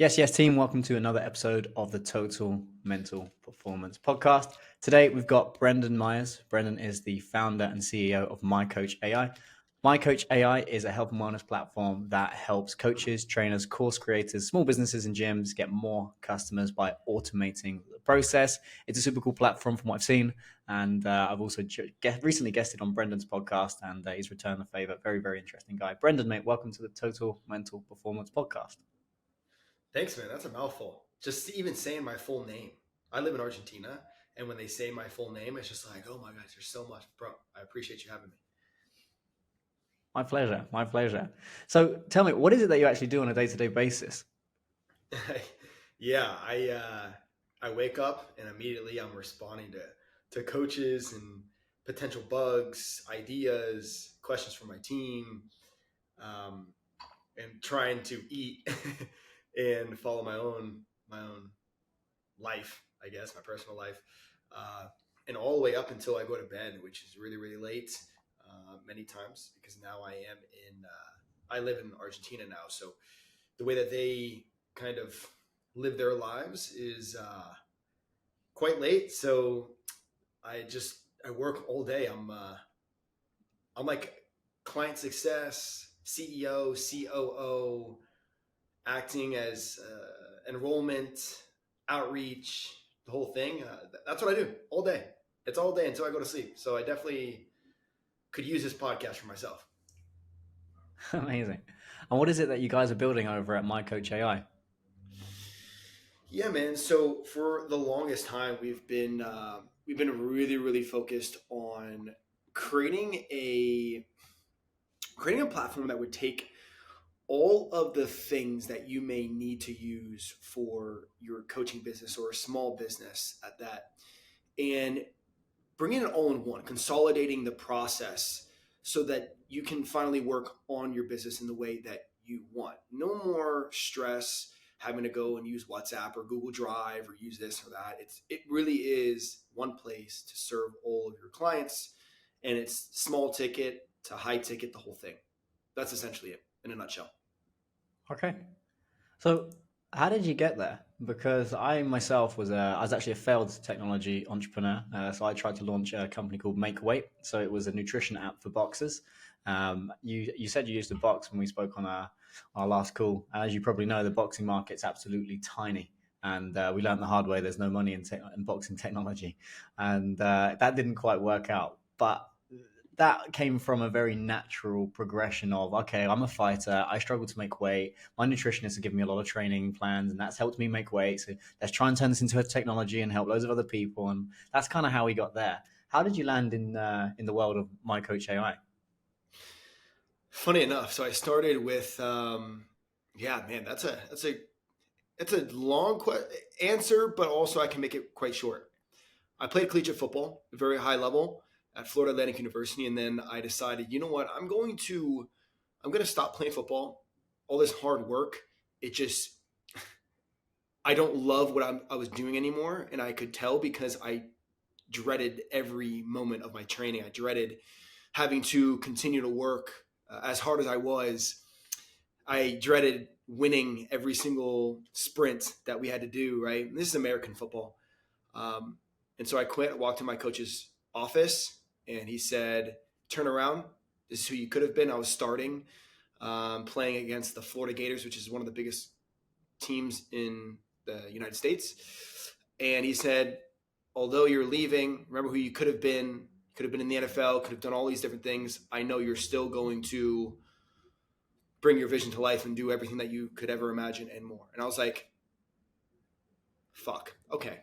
Yes, team. Welcome to another episode of the Total Mental Performance Podcast. Today we've got Brendan Meyers. Brendan is the founder and CEO of MyCoach AI. MyCoach AI is a health and wellness platform that helps coaches, trainers, course creators, small businesses, and gyms get more customers by automating the process. It's a super cool platform from what I've seen, and I've also recently guested on Brendan's podcast, and he's returned the favor. Very, very interesting guy. Brendan, mate, welcome to the Total Mental Performance Podcast. Thanks, man. That's a mouthful. Just even saying my full name. I live in Argentina, and when they say my full name, it's just like, oh my gosh, there's so much, bro. I appreciate you having me. My pleasure. My pleasure. So tell me, what is it that you actually do on a day-to-day basis? Yeah, I wake up and immediately I'm responding to coaches and potential bugs, ideas, questions from my team, um, and trying to eat and follow my own life, I guess, my personal life, uh, and all the way up until I go to bed, which is really, really late, many times because now I live in Argentina now. So the way that they kind of live their lives is quite late. So I work all day. I'm like client success, CEO, COO, acting as enrollment, outreach, the whole thing. That's what I do all day. It's all day until I go to sleep. So I definitely could use this podcast for myself. Amazing. And what is it that you guys are building over at MyCoach AI? Yeah, man. So for the longest time, we've been really, really focused on creating a creating a platform that would take all of the things that you may need to use for your coaching business or a small business at that, and bringing it all in one, consolidating the process so that you can finally work on your business in the way that you want. No more stress having to go and use WhatsApp or Google Drive or use this or that. It really is one place to serve all of your clients, and it's small ticket to high ticket, the whole thing. That's essentially it in a nutshell. Okay. So how did you get there? Because I myself I was actually a failed technology entrepreneur. So I tried to launch a company called Make Weight. So it was a nutrition app for boxers. You said you used a box when we spoke on our last call. As you probably know, the boxing market's absolutely tiny. And we learned the hard way. There's no money in boxing technology, and that didn't quite work out. But that came from a very natural progression of, okay, I'm a fighter, I struggle to make weight, my nutritionist has given me a lot of training plans, and that's helped me make weight, so let's try and turn this into a technology and help loads of other people. And that's kind of how we got there. How did you land in the world of my coach AI? Funny enough, so I started with, yeah, man, that's a long answer, but also I can make it quite short. I played collegiate football, very high level at Florida Atlantic University, and then I decided, you know what, I'm going to stop playing football. All this hard work, it just I don't love what I was doing anymore, and I could tell because I dreaded every moment of my training. I dreaded having to continue to work as hard as I was. I dreaded winning every single sprint that we had to do. Right, and this is American football, and so I quit. I walked in my coach's office, and he said, "Turn around. This is who you could have been." I was starting, playing against the Florida Gators, which is one of the biggest teams in the United States. And he said, although you're leaving, remember who you could have been. Could have been in the NFL, could have done all these different things. I know you're still going to bring your vision to life and do everything that you could ever imagine and more. And I was like, fuck, okay.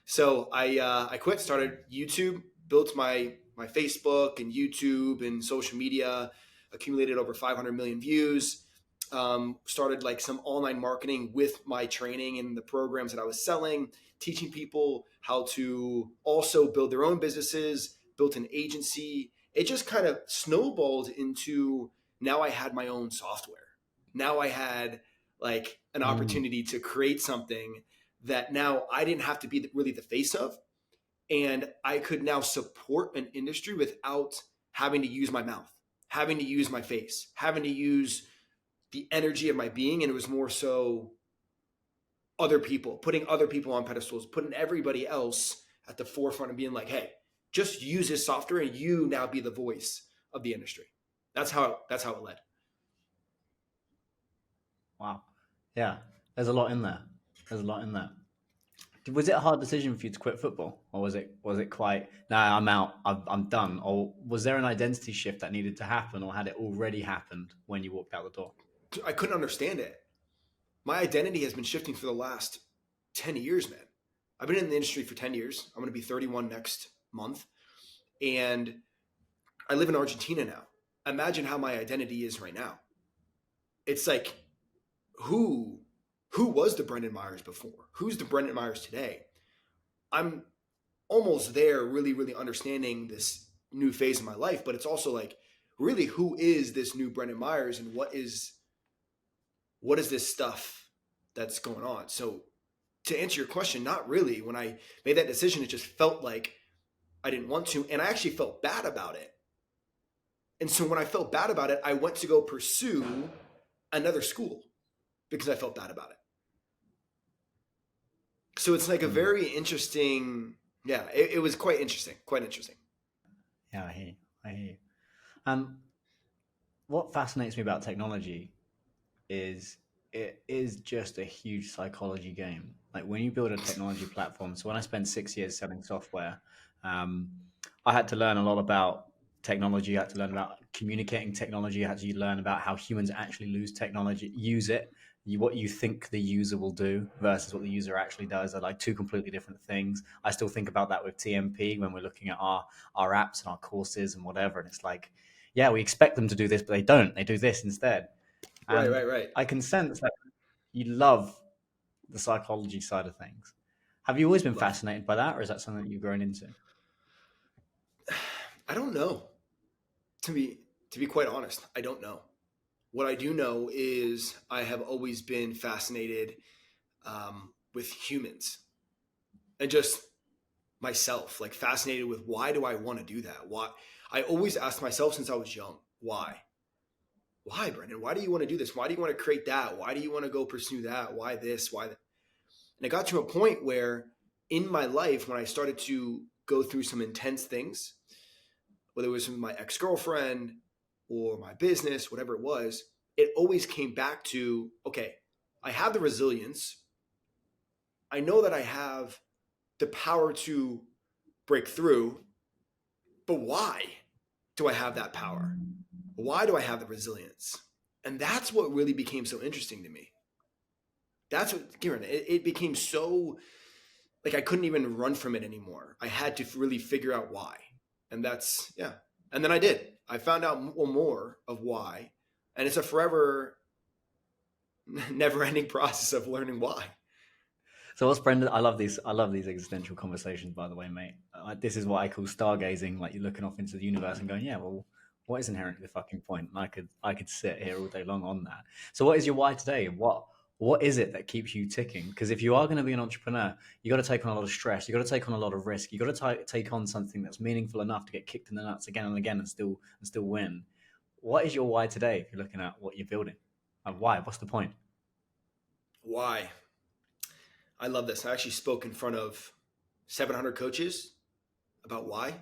So I quit, started YouTube, built my Facebook and YouTube and social media, accumulated over 500 million views. Started like some online marketing with my training and the programs that I was selling, teaching people how to also build their own businesses, built an agency. It just kind of snowballed into, now I had my own software. Now I had like an Mm. opportunity to create something that now I didn't have to be really the face of. And I could now support an industry without having to use my mouth, having to use my face, having to use the energy of my being. And it was more so other people, putting other people on pedestals, putting everybody else at the forefront and being like, hey, just use this software and you now be the voice of the industry. That's how it led. Wow. Yeah. There's a lot in there. There's a lot in there. Was it a hard decision for you to quit football, or was it quite? Nah, I'm out. I'm done. Or was there an identity shift that needed to happen, or had it already happened when you walked out the door? I couldn't understand it. My identity has been shifting for the last 10 years, man. I've been in the industry for 10 years. I'm going to be 31 next month. And I live in Argentina now. Imagine how my identity is right now. It's like, who who was the Brendan Meyers before? Who's the Brendan Meyers today? I'm almost there, really, really understanding this new phase of my life, but it's also like, really, who is this new Brendan Meyers, and what is this stuff that's going on? So to answer your question, not really. When I made that decision, it just felt like I didn't want to, and I actually felt bad about it. And so when I felt bad about it, I went to go pursue another school because I felt bad about it. So it's like a Hmm. very interesting, yeah, it was quite interesting, quite interesting. Yeah, I hear you. I hear you. Um, what fascinates me about technology is it is just a huge psychology game. Like when you build a technology platform. So when I spent 6 years selling software, um, I had to learn a lot about technology. I had to learn about communicating technology. I had to learn about how humans actually use it. What you think the user will do versus what the user actually does are like two completely different things. I still think about that with TMP when we're looking at our apps and our courses and whatever. And it's like, yeah, we expect them to do this, but they don't. They do this instead. Right, And right, right. I can sense that you love the psychology side of things. Have you always been Love. fascinated by that, or is that something that you've grown into? I don't know. To be to be quite honest, I don't know. What I do know is I have always been fascinated with humans and just myself, like fascinated with why do I want to do that? Why? I always asked myself since I was young, why? Why, Brendan? Why do you want to do this? Why do you want to create that? Why do you want to go pursue that? Why this? Why that? And it got to a point where in my life, when I started to go through some intense things, whether it was with my ex girlfriend or my business, whatever it was, it always came back to okay, I have the resilience. I know that I have the power to break through, but why do I have that power? Why do I have the resilience? And that's what really became so interesting to me. That's what, Kieran, it became so like I couldn't even run from it anymore. I had to really figure out why. And that's, yeah. And then I did. I found out more of why. And it's a forever, never ending process of learning why. So what's Brendan? I love these. I love these existential conversations. By the way, mate, this is what I call stargazing. Like you're looking off into the universe and going, "Yeah, well, what is inherently the fucking point?" And I could sit here all day long on that. So what is your why today? What is it that keeps you ticking? Because if you are going to be an entrepreneur, you got to take on a lot of stress. You got to take on a lot of risk. You got to take on something that's meaningful enough to get kicked in the nuts again and again and still win. What is your why today? If you're looking at what you're building, and why? What's the point? Why? I love this. I actually spoke in front of 700 coaches about why.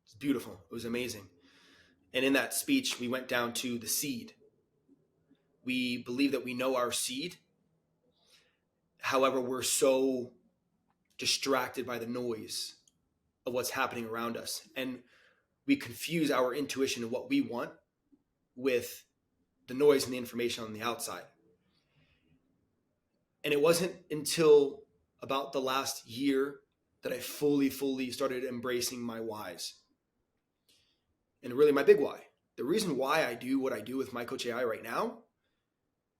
It's beautiful. It was amazing. And in that speech, we went down to the seed. We believe that we know our seed. However, we're so distracted by the noise of what's happening around us. And we confuse our intuition of what we want with the noise and the information on the outside. And it wasn't until about the last year that I fully started embracing my whys. And really my big why. The reason why I do what I do with MyCoach AI right now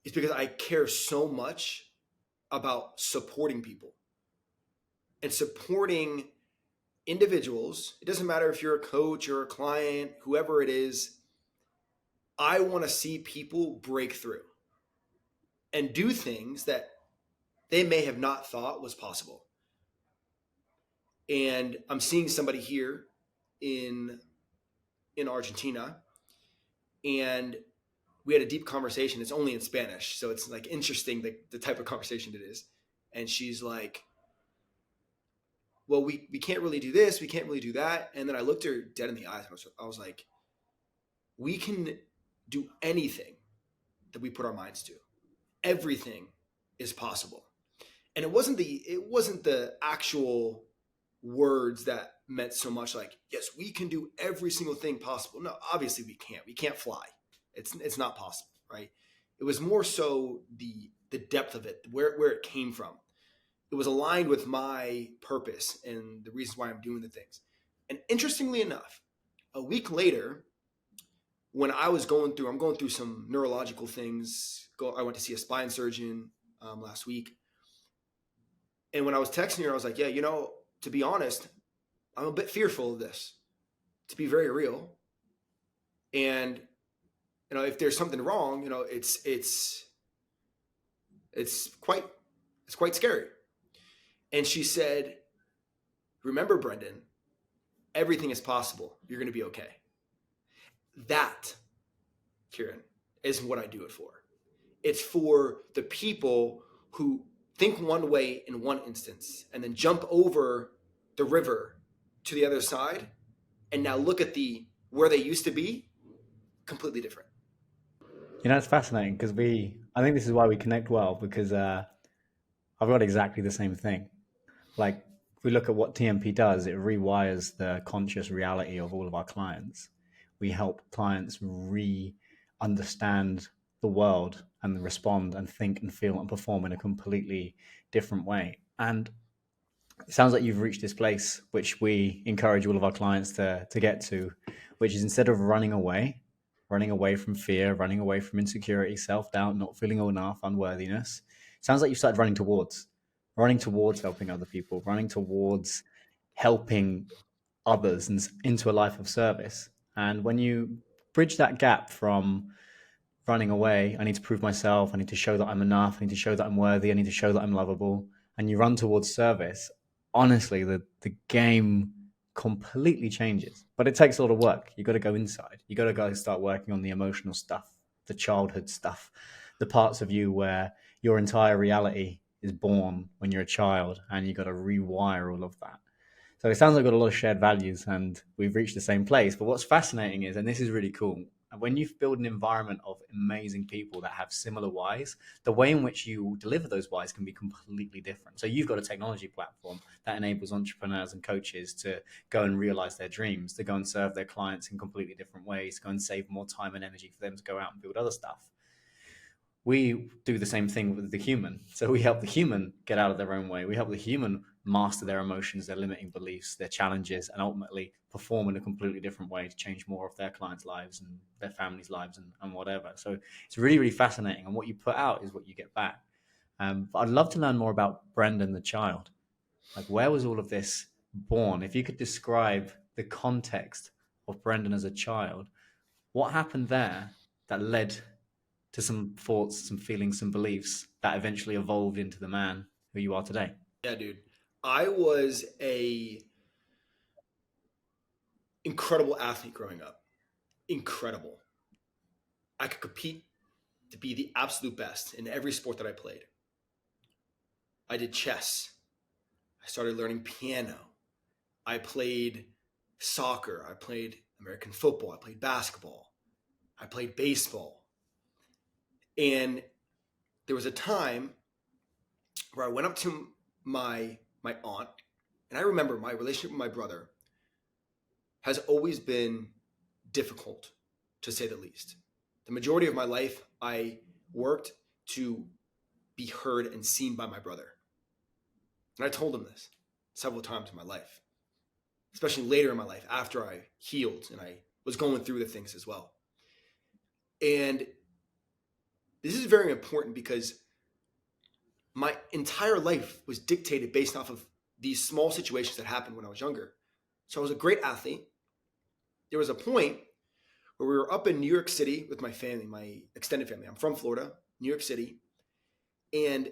is because I care so much about supporting people and supporting individuals. It doesn't matter if you're a coach or a client, whoever it is. I want to see people break through and do things that they may have not thought was possible. And I'm seeing somebody here in Argentina, and we had a deep conversation. It's only in Spanish, so it's like interesting the type of conversation it is. And she's like, well, we can't really do this. We can't really do that. And then I looked her dead in the eyes. And I was like, we can do anything that we put our minds to. Everything is possible. And it wasn't the actual words that meant so much like, yes, we can do every single thing possible. No, obviously we can't fly. It's not possible, right? It was more so the depth of it, where it came from. It was aligned with my purpose and the reasons why I'm doing the things. And interestingly enough, a week later, when I'm going through some neurological things. I went to see a spine surgeon last week. And when I was texting her, I was like, yeah, to be honest, I'm a bit fearful of this, to be very real. And, if there's something wrong, it's quite scary. And she said, remember, Brendan, everything is possible. You're going to be okay. That, Kieran, is what I do it for. It's for the people who think one way in one instance and then jump over the river to the other side and now look at where they used to be, completely different. It's fascinating because I think this is why we connect well because I've got exactly the same thing. Like, if we look at what TMP does, it rewires the conscious reality of all of our clients. We help clients understand the world and respond and think and feel and perform in a completely different way. And it sounds like you've reached this place, which we encourage all of our clients to get to, which is instead of running away from fear, running away from insecurity, self-doubt, not feeling enough, unworthiness, it sounds like you've started running towards helping other people, running towards helping others and into a life of service. And when you bridge that gap from running away, I need to prove myself, I need to show that I'm enough, I need to show that I'm worthy, I need to show that I'm lovable, and you run towards service, honestly, the game completely changes. But it takes a lot of work. You got to go inside. You got to go start working on the emotional stuff, the childhood stuff, the parts of you where your entire reality is born when you're a child, and you got to rewire all of that. So it sounds like we've got a lot of shared values and we've reached the same place. But what's fascinating is, and this is really cool, when you build an environment of amazing people that have similar whys, the way in which you deliver those whys can be completely different. So you've got a technology platform that enables entrepreneurs and coaches to go and realize their dreams, to go and serve their clients in completely different ways, to go and save more time and energy for them to go out and build other stuff. We do the same thing with the human. So we help the human get out of their own way. We help the human master their emotions, their limiting beliefs, their challenges, and ultimately perform in a completely different way to change more of their clients' lives and their families' lives and whatever. So it's really, really fascinating. And what you put out is what you get back. But I'd love to learn more about Brendan the child. Like, where was all of this born? If you could describe the context of Brendan as a child, what happened there that led to some thoughts, some feelings, some beliefs that eventually evolved into the man who you are today? Yeah, dude. I was a incredible athlete growing up. Incredible. I could compete to be the absolute best in every sport that I played. I did chess. I started learning piano. I played soccer. I played American football. I played basketball. I played baseball. And there was a time where I went up to my aunt, and I remember my relationship with my brother has always been difficult, to say the least. The majority of my life, I worked to be heard and seen by my brother. And I told him this several times in my life, especially later in my life after I healed and I was going through the things as well. And this is very important because my entire life was dictated based off of these small situations that happened when I was younger. So I was a great athlete. There was a point where we were up in New York City with my family, my extended family. I'm from Florida, New York City. And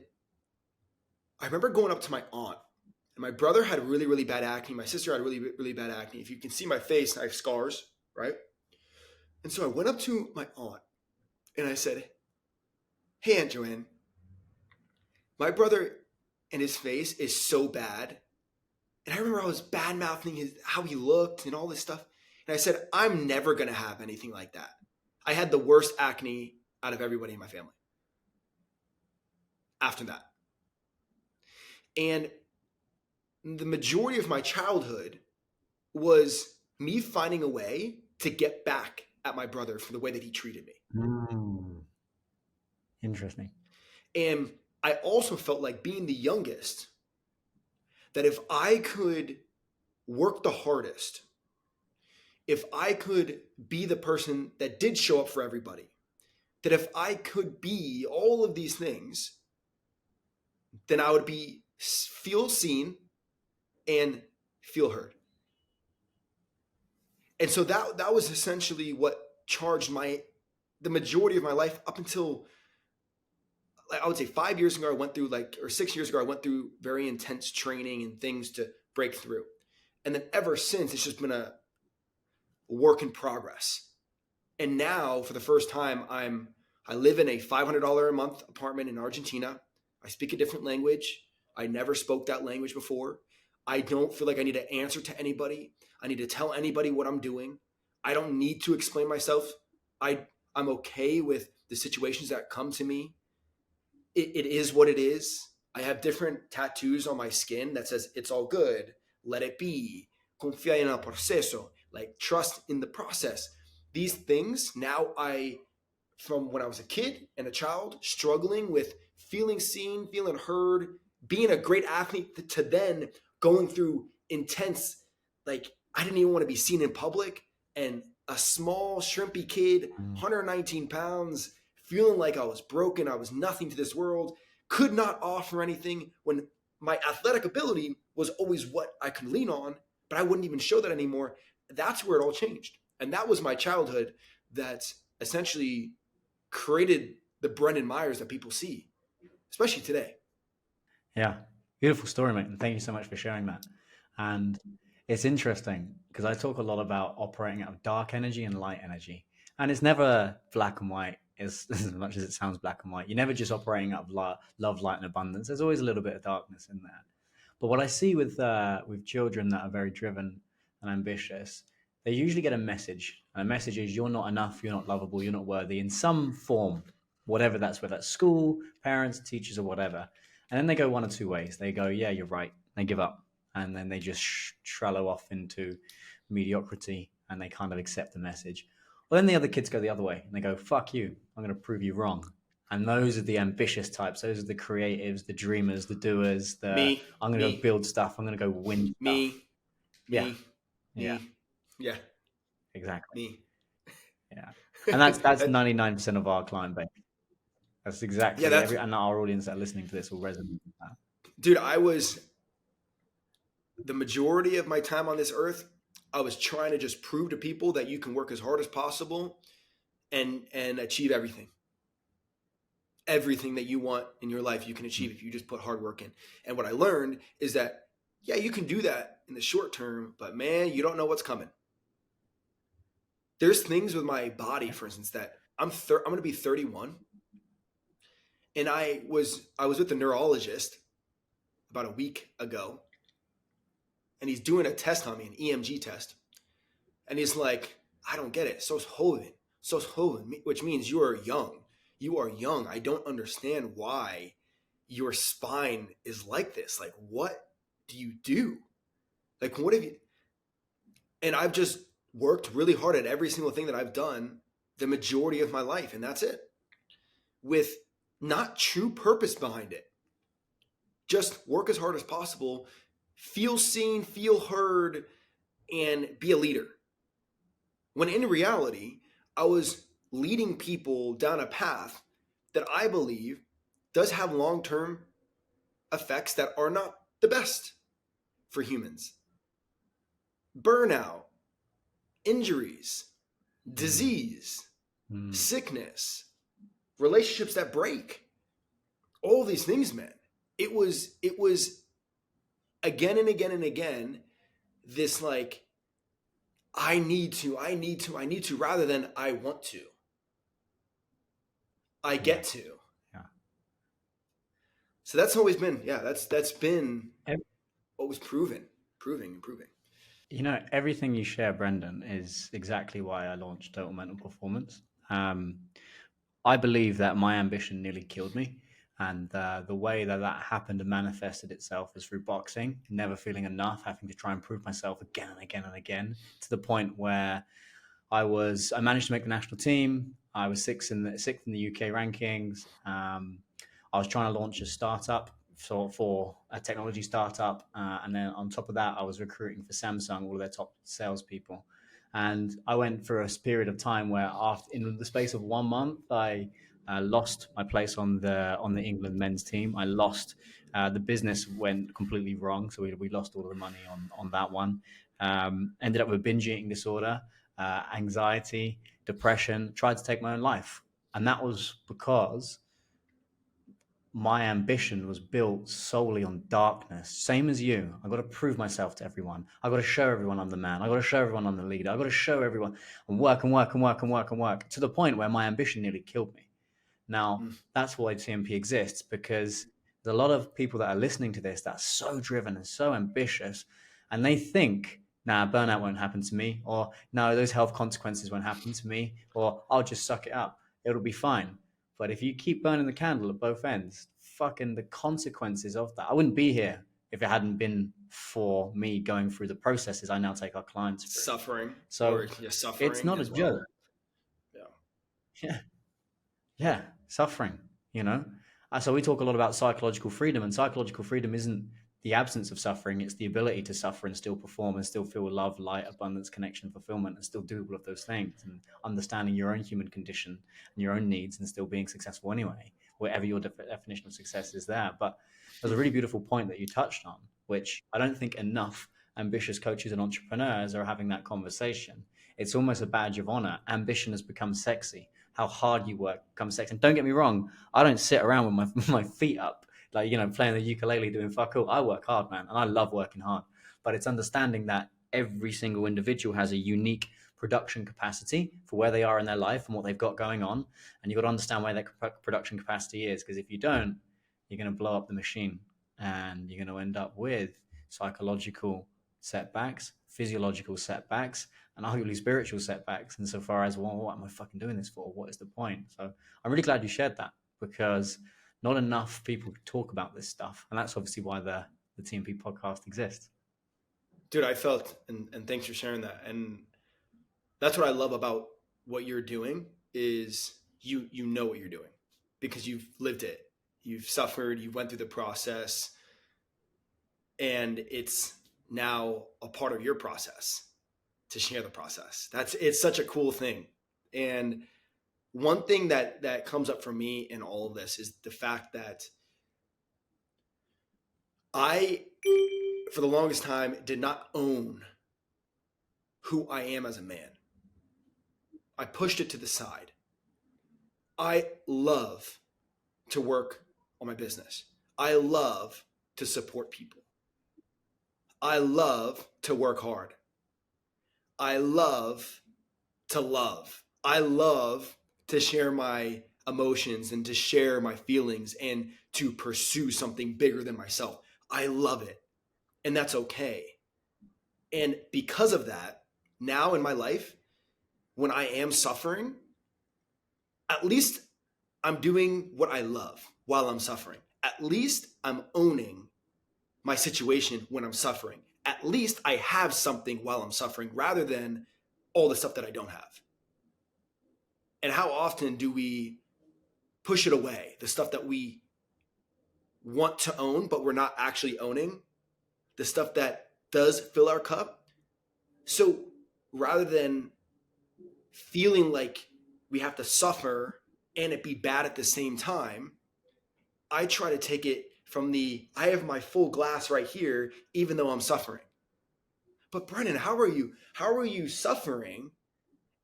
I remember going up to my aunt, and my brother had really, really bad acne. My sister had really, really bad acne. If you can see my face, I have scars, right? And so I went up to my aunt and I said, hey, Aunt Joanne, my brother and his face is so bad. And I remember I was bad mouthing how he looked and all this stuff. And I said, I'm never going to have anything like that. I had the worst acne out of everybody in my family after that. And the majority of my childhood was me finding a way to get back at my brother for the way that he treated me. Interesting. And I also felt like, being the youngest, that if I could work the hardest, if I could be the person that did show up for everybody, that if I could be all of these things, then I would feel seen and feel heard. And so that was essentially what charged the majority of my life up until, I would say 5 years ago, I went through or 6 years ago, I went through very intense training and things to break through. And then ever since, it's just been a work in progress. And now, for the first time, I live in a $500 a month apartment in Argentina. I speak a different language. I never spoke that language before. I don't feel like I need to answer to anybody. I need to tell anybody what I'm doing. I don't need to explain myself. I'm okay with the situations that come to me. It is what it is. I have different tattoos on my skin that says, it's all good, let it be, confía en el proceso, like trust in the process. These things now, from when I was a kid and a child, struggling with feeling seen, feeling heard, being a great athlete, to then going through intense, I didn't even want to be seen in public, and a small shrimpy kid, 119 pounds, feeling like I was broken, I was nothing to this world, could not offer anything, when my athletic ability was always what I could lean on, but I wouldn't even show that anymore. That's where it all changed. And that was my childhood that essentially created the Brendan Meyers that people see, especially today. Yeah, beautiful story, mate. And thank you so much for sharing that. And it's interesting because I talk a lot about operating out of dark energy and light energy. And it's never black and white, as much as it sounds black and white. You're never just operating out of love, light, and abundance. There's always a little bit of darkness in there. But what I see with children that are very driven and ambitious, they usually get a message. And the message is, you're not enough, you're not lovable, you're not worthy, in some form, whatever that's, whether that's school, parents, teachers, or whatever. And then they go one or two ways. They go, yeah, you're right. They give up. And then they just trello off into mediocrity, and they kind of accept the message. Well, then the other kids go the other way, and they go, fuck you, I'm going to prove you wrong. And those are the ambitious types. Those are the creatives, the dreamers, the doers. I'm going to go build stuff. I'm going to go win stuff. Yeah. Yeah. Exactly. Me. Yeah. And that's 99% of our client base. That's exactly and our audience that are listening to this will resonate with that. Dude, the majority of my time on this earth, I was trying to just prove to people that you can work as hard as possible and achieve everything. Everything that you want in your life, you can achieve if you just put hard work in. And what I learned is that, yeah, you can do that in the short term, but man, you don't know what's coming. There's things with my body, for instance, that I'm going to be 31. And I was with the neurologist about a week ago, and he's doing a test on me, an EMG test. And he's like, I don't get it. Sos joven, which means you are young. You are young. I don't understand why your spine is like this. Like, what do you do? Like, what have you? And I've just worked really hard at every single thing that I've done the majority of my life. And that's it. With not true purpose behind it. Just work as hard as possible, feel seen, feel heard, and be a leader. When in reality, I was leading people down a path that I believe does have long-term effects that are not the best for humans. Burnout, injuries, disease, sickness, relationships that break, all these things, man. It was again and again and again, this like, I need to, rather than I want to. I get to. Yeah. So that's always been, yeah, that's been what was proving. Everything you share, Brendan, is exactly why I launched Total Mental Performance. Um, I believe that my ambition nearly killed me. And the way that that happened and manifested itself was through boxing, never feeling enough, having to try and prove myself again and again and again, to the point where I managed to make the national team. I was sixth in the UK rankings. I was trying to launch a startup for a technology startup, and then on top of that, I was recruiting for Samsung, all of their top salespeople. And I went for a period of time where, after in the space of 1 month, I lost my place on the England men's team. I lost. The business went completely wrong, so we lost all of the money on that one. Ended up with a binge eating disorder, anxiety, depression, tried to take my own life. And that was because my ambition was built solely on darkness. Same as you. I got to prove myself to everyone. I got to show everyone I'm the man. I got to show everyone I'm the leader. I got to show everyone and work and work and work and work and work, to the point where my ambition nearly killed me. Now, Mm. that's why TMP exists, because there's a lot of people that are listening to this that are so driven and so ambitious, and they think, nah, burnout won't happen to me, or no, those health consequences won't happen to me, or I'll just suck it up. It'll be fine. But if you keep burning the candle at both ends, fucking the consequences of that. I wouldn't be here if it hadn't been for me going through the processes I now take our clients through. Suffering, or So yeah, it's suffering not a as well. joke. Yeah. Yeah. Yeah, suffering, you know. So we talk a lot about psychological freedom, and psychological freedom isn't the absence of suffering, it's the ability to suffer and still perform and still feel love, light, abundance, connection, fulfillment, and still do all of those things, and understanding your own human condition and your own needs and still being successful anyway, wherever your definition of success is there. But there's a really beautiful point that you touched on, which I don't think enough ambitious coaches and entrepreneurs are having that conversation. It's almost a badge of honor. Ambition has become sexy. How hard you work becomes sexy. And don't get me wrong, I don't sit around with my my feet up, like, playing the ukulele doing fuck all. I work hard, man, and I love working hard. But it's understanding that every single individual has a unique production capacity for where they are in their life and what they've got going on, and you've got to understand where that production capacity is. Because if you don't, you're going to blow up the machine, and you're going to end up with psychological setbacks, physiological setbacks, and arguably spiritual setbacks insofar as, well, what am I fucking doing this for? What is the point? So I'm really glad you shared that, because not enough people talk about this stuff. And that's obviously why the TMP podcast exists. Dude, I felt, and thanks for sharing that. And that's what I love about what you're doing is you know what you're doing because you've lived it. You've suffered, you went through the process, and it's now a part of your process to share the process. It's such a cool thing. And one thing that comes up for me in all of this is the fact that I, for the longest time, did not own who I am as a man. I pushed it to the side. I love to work on my business. I love to support people. I love to work hard. I love to love. I love to share my emotions and to share my feelings and to pursue something bigger than myself. I love it. And that's okay. And because of that, now in my life, when I am suffering, at least I'm doing what I love while I'm suffering. At least I'm owning my situation when I'm suffering. At least I have something while I'm suffering rather than all the stuff that I don't have. And how often do we push it away? The stuff that we want to own, but we're not actually owning, the stuff that does fill our cup. So rather than feeling like we have to suffer and it be bad at the same time, I try to take it from I have my full glass right here, even though I'm suffering. But Brennan, how are you suffering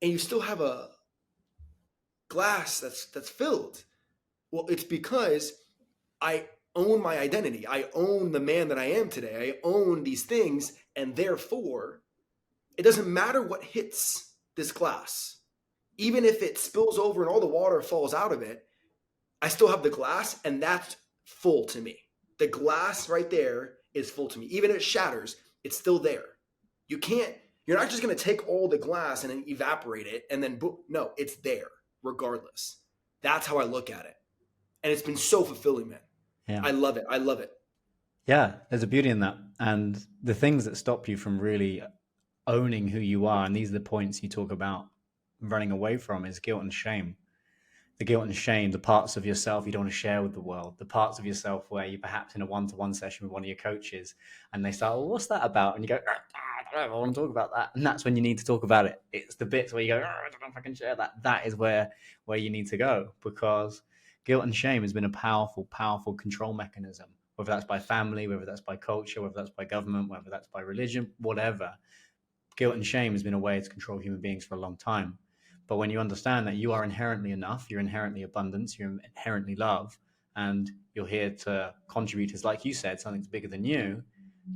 and you still have a glass that's filled? Well, it's because I own my identity. I own the man that I am today. I own these things, and therefore, it doesn't matter what hits this glass. Even if it spills over and all the water falls out of it, I still have the glass, and that's full to me. The glass right there is full to me. Even if it shatters, it's still there. You can't, you're not just going to take all the glass and then evaporate it and then, no, it's there regardless. That's how I look at it. And it's been so fulfilling, man. Yeah. I love it. I love it. Yeah, there's a beauty in that. And the things that stop you from really owning who you are, and these are the points you talk about running away from, is guilt and shame. The guilt and shame, the parts of yourself you don't want to share with the world, the parts of yourself where you're perhaps in a one-to-one session with one of your coaches and they start, well, what's that about? And you go, I don't know, I want to talk about that. And that's when you need to talk about it. It's the bits where you go, I don't know if I can share that. That is where you need to go, because guilt and shame has been a powerful, powerful control mechanism, whether that's by family, whether that's by culture, whether that's by government, whether that's by religion, whatever. Guilt and shame has been a way to control human beings for a long time. But when you understand that you are inherently enough, you're inherently abundance, you're inherently love, and you're here to contribute as, like you said, something's bigger than you,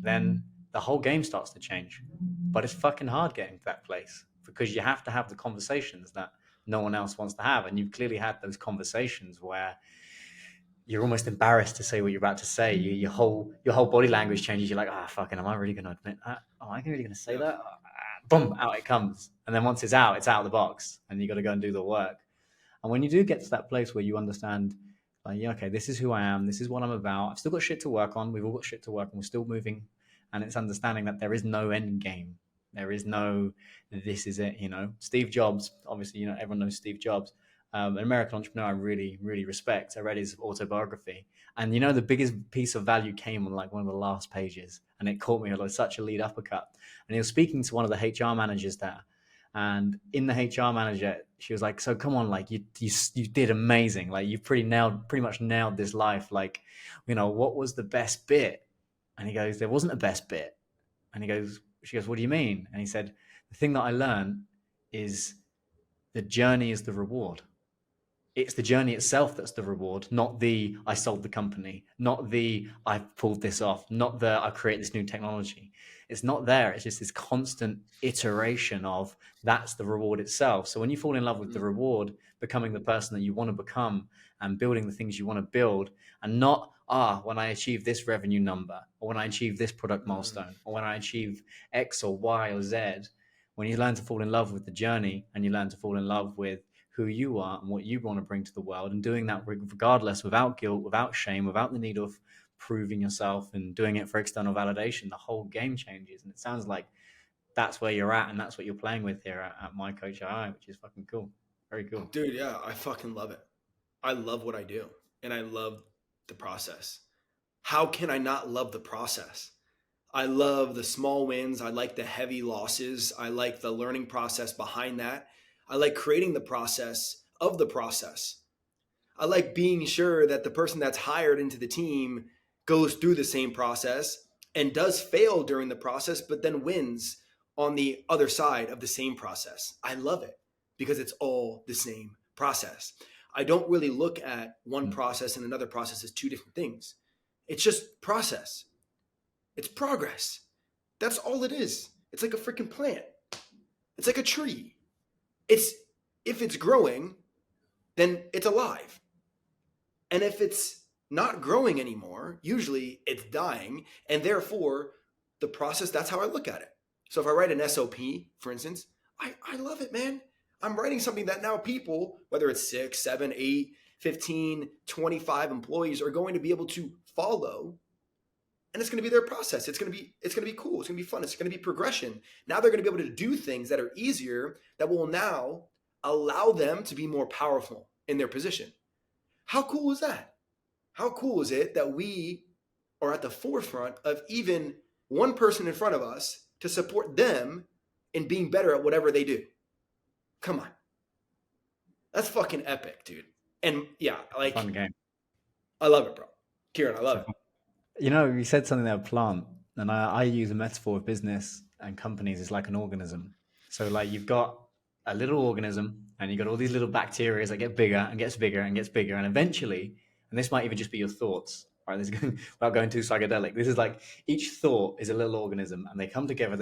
then the whole game starts to change. But it's fucking hard getting to that place, because you have to have the conversations that no one else wants to have. And you've clearly had those conversations where you're almost embarrassed to say what you're about to say. Your whole body language changes. You're like, fucking, am I really going to admit that? Am I really going to say that? Boom, out it comes. And then once it's out of the box, and you got to go and do the work. And when you do get to that place where you understand, like, yeah, okay, this is who I am, this is what I'm about. I've still got shit to work on. We've all got shit to work on. We're still moving. And it's understanding that there is no end game. There is no, this is it, Steve Jobs, obviously, everyone knows Steve Jobs. An American entrepreneur I really, really respect. I read his autobiography. And, the biggest piece of value came on like one of the last pages. And it caught me like such a lead uppercut. And he was speaking to one of the HR managers there. And in the HR manager, she was like, so come on, like you did amazing. Like you pretty much nailed this life. Like, what was the best bit? And he goes, there wasn't a best bit. And she goes, what do you mean? And he said, the thing that I learned is the journey is the reward. It's the journey itself that's the reward, not the I sold the company, not the I pulled this off, not the I create this new technology. It's not there. It's just this constant iteration of that's the reward itself. So when you fall in love with the reward, becoming the person that you want to become and building the things you want to build, and not, when I achieve this revenue number, or when I achieve this product milestone, or when I achieve X or Y or Z, when you learn to fall in love with the journey and you learn to fall in love with who you are and what you want to bring to the world, and doing that regardless, without guilt, without shame, without the need of proving yourself and doing it for external validation, the whole game changes. And it sounds like that's where you're at, and that's what you're playing with here at MyCoach AI, which is fucking cool. Very cool. Dude, yeah, I fucking love it. I love what I do, and I love the process. How can I not love the process? I love the small wins. I like the heavy losses. I like the learning process behind that. I like creating the process of the process. I like being sure that the person that's hired into the team goes through the same process and does fail during the process, but then wins on the other side of the same process. I love it because it's all the same process. I don't really look at one process and another process as two different things. It's just process. It's progress. That's all it is. It's like a freaking plant. It's like a tree. If it's growing, then it's alive. And if it's not growing anymore, usually it's dying. And therefore, the process, that's how I look at it. So if I write an SOP, for instance, I love it, man. I'm writing something that now people, whether it's 6, 7, 8, 15, 25 employees, are going to be able to follow. And it's going to be their process. It's going to be cool. It's going to be fun. It's going to be progression. Now they're going to be able to do things that are easier, that will now allow them to be more powerful in their position. How cool is that? How cool is it that we are at the forefront of even one person in front of us to support them in being better at whatever they do? Come on. That's fucking epic, dude. And yeah, like, fun game. I love it, bro. Kieran, I love it. You said something there, plant, and I use a metaphor of business and companies is like an organism. So like you've got a little organism and you've got all these little bacteria that get bigger and gets bigger and gets bigger. And eventually, and this might even just be your thoughts, right? This is without going too psychedelic. This is like each thought is a little organism and they come together.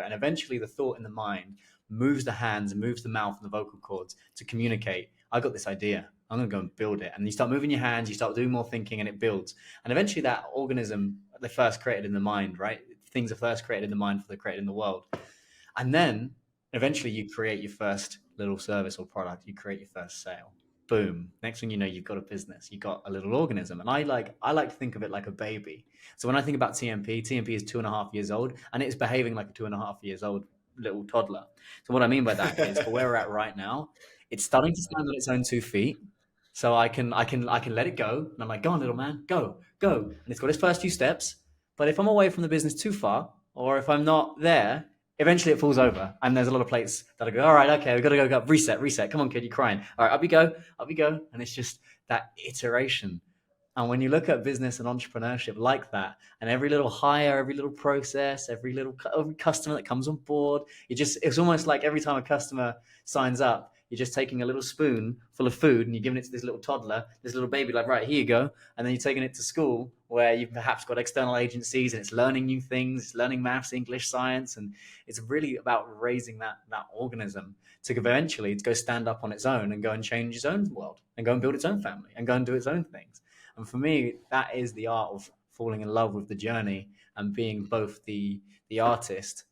And eventually the thought in the mind moves the hands, moves the mouth and the vocal cords to communicate. I got this idea. I'm going to go and build it. And you start moving your hands, you start doing more thinking, and it builds. And eventually, that organism they first created in the mind, right? Things are first created in the mind before they're created in the world. And then eventually you create your first little service or product, you create your first sale. Boom. Next thing you know, you've got a business, you've got a little organism. And I like to think of it like a baby. So when I think about TMP is 2.5 years old and it's behaving like a 2.5 years old little toddler. So what I mean by that is for where we're at right now, it's starting to stand on its own 2 feet. So I can let it go. And I'm like, go on, little man, go, go. And it's got its first few steps. But if I'm away from the business too far, or if I'm not there, eventually it falls over. And there's a lot of plates that I go, all right, okay, we've got to go, reset, reset. Come on, kid, you're crying. All right, up you go, up you go. And it's just that iteration. And when you look at business and entrepreneurship like that, and every little hire, every little process, every customer that comes on board, it's almost like every time a customer signs up, you're just taking a little spoon full of food and you're giving it to this little toddler, this little baby, like, right, here you go. And then you're taking it to school where you've perhaps got external agencies and it's learning new things, it's learning maths, English, science. And it's really about raising that organism to eventually to go stand up on its own and go and change its own world and go and build its own family and go and do its own things. And for me, that is the art of falling in love with the journey and being both the artist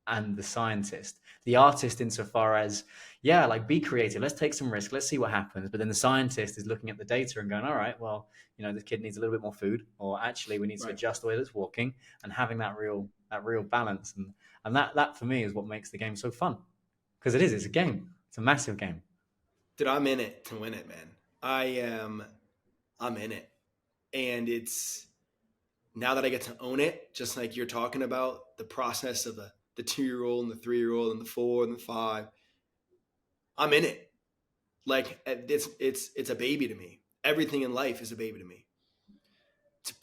and the scientist. The artist, insofar as, yeah, like be creative, let's take some risk, let's see what happens. But then the scientist is looking at the data and going, all right, well, this kid needs a little bit more food, or actually we need to adjust the way that's walking, and having that real balance. And that for me is what makes the game so fun. Because it's a game. It's a massive game. Dude, I'm in it to win it, man. I'm in it. And it's now that I get to own it, just like you're talking about the process of the 2-year-old and the 3-year-old and the 4 and the 5, I'm in it. Like it's a baby to me. Everything in life is a baby to me.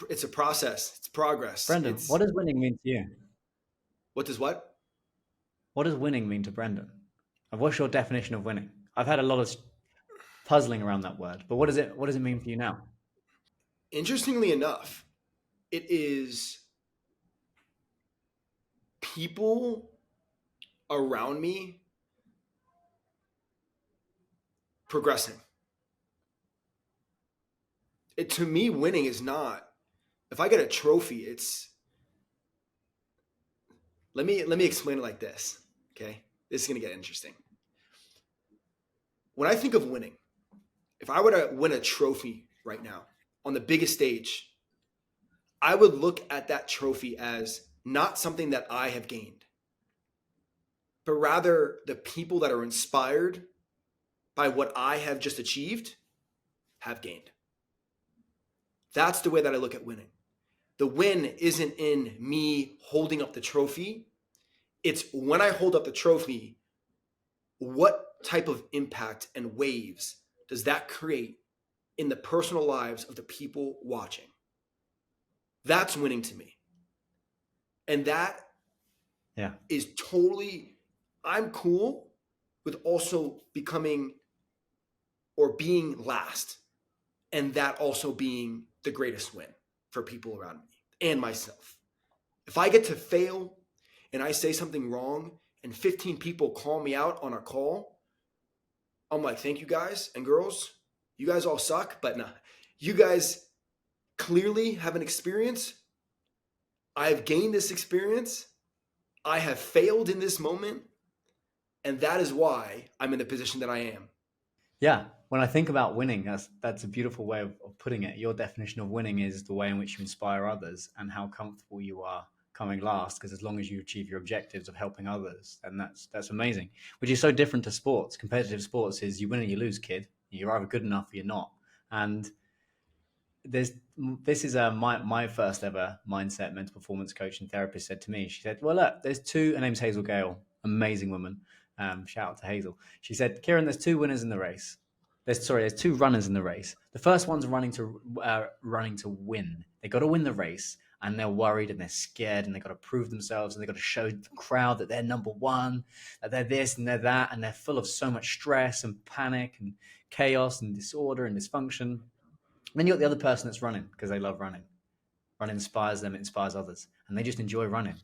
It's a process. It's progress. Brendan, what does winning mean to you? What does what? What does winning mean to Brendan? And what's your definition of winning? I've had a lot of puzzling around that word, but what does it mean for you now? Interestingly enough, it is people around me progressing. To me, winning is not, if I get a trophy, it's, let me explain it like this. Okay. This is going to get interesting. When I think of winning, if I were to win a trophy right now on the biggest stage, I would look at that trophy as not something that I have gained, but rather the people that are inspired by what I have just achieved have gained. That's the way that I look at winning. The win isn't in me holding up the trophy. It's when I hold up the trophy, what type of impact and waves does that create in the personal lives of the people watching? That's winning to me. And that is totally, I'm cool with also becoming or being last, and that also being the greatest win for people around me and myself. If I get to fail and I say something wrong and 15 people call me out on a call, I'm like, thank you guys and girls. You guys all suck, but nah, you guys clearly have an experience. I've gained this experience. I have failed in this moment. And that is why I'm in the position that I am. Yeah. When I think about winning, that's a beautiful way of putting it. Your definition of winning is the way in which you inspire others and how comfortable you are coming last. Because as long as you achieve your objectives of helping others, then that's amazing. Which is so different to sports. Competitive sports is you win and you lose, kid. You're either good enough or you're not. And this is my first ever mindset mental performance coach and therapist said to me. She said, well, look, there's two. Her name's Hazel Gale, amazing woman. Shout out to Hazel. She said, Kieran, there's two winners in the race. There's two runners in the race. The first one's running to win. They got to win the race, and they're worried and they're scared and they got to prove themselves and they got to show the crowd that they're number one, that they're this and they're that, and they're full of so much stress and panic and chaos and disorder and dysfunction. And then you got the other person that's running because they love running. Running inspires them, it inspires others, and they just enjoy running.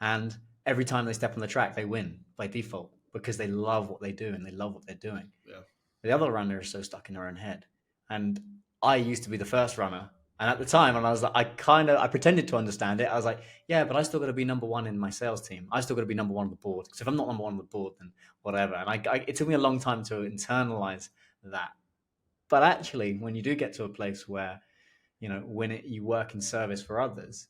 And every time they step on the track, they win by default because they love what they do and they love what they're doing. Yeah. The other runner is so stuck in their own head. And I used to be the first runner. And at the time, and I was like, I pretended to understand it. I was like, yeah, but I still got to be number one in my sales team. I still got to be number one on the board. Because if I'm not number one on the board, then whatever. And it took me a long time to internalize that. But actually, when you do get to a place where, you work in service for others,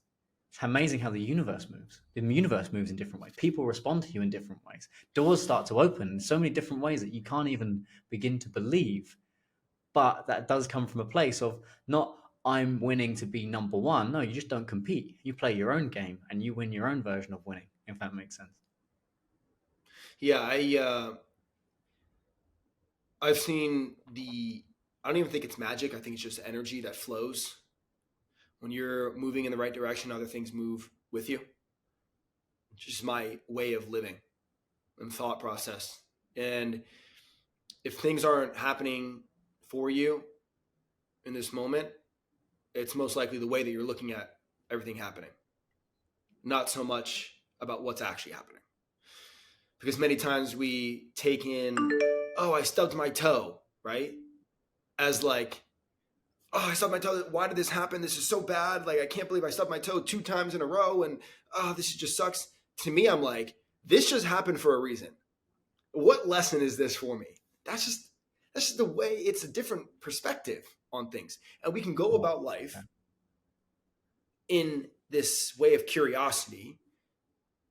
it's amazing how the universe moves. The universe moves in different ways. People respond to you in different ways. Doors start to open in so many different ways that you can't even begin to believe. But that does come from a place of not I'm winning to be number one. No, you just don't compete. You play your own game and you win your own version of winning, if that makes sense. Yeah, I've seen I don't even think it's magic. I think it's just energy that flows. When you're moving in the right direction, other things move with you. It's just my way of living and thought process. And if things aren't happening for you in this moment, it's most likely the way that you're looking at everything happening, not so much about what's actually happening. Because many times we take in, oh, I stubbed my toe, right? As like, oh, I stubbed my toe. Why did this happen? This is so bad. Like, I can't believe I stubbed my toe 2 times in a row. And, oh, this just sucks. To me, I'm like, this just happened for a reason. What lesson is this for me? That's just the way. It's a different perspective on things. And we can go about life in this way of curiosity.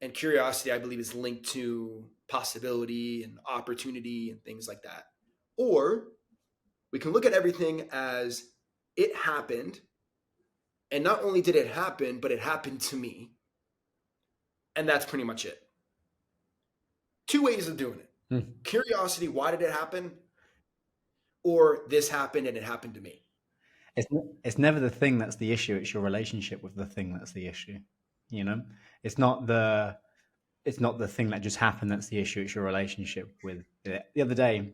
And curiosity, I believe, is linked to possibility and opportunity and things like that. Or we can look at everything as it happened. And not only did it happen, but it happened to me. And that's pretty much it. 2 ways of doing it. Curiosity, why did it happen? Or this happened and it happened to me. It's never the thing that's the issue. It's your relationship with the thing that's the issue. It's not the thing that just happened that's the issue. It's your relationship with it. The other day,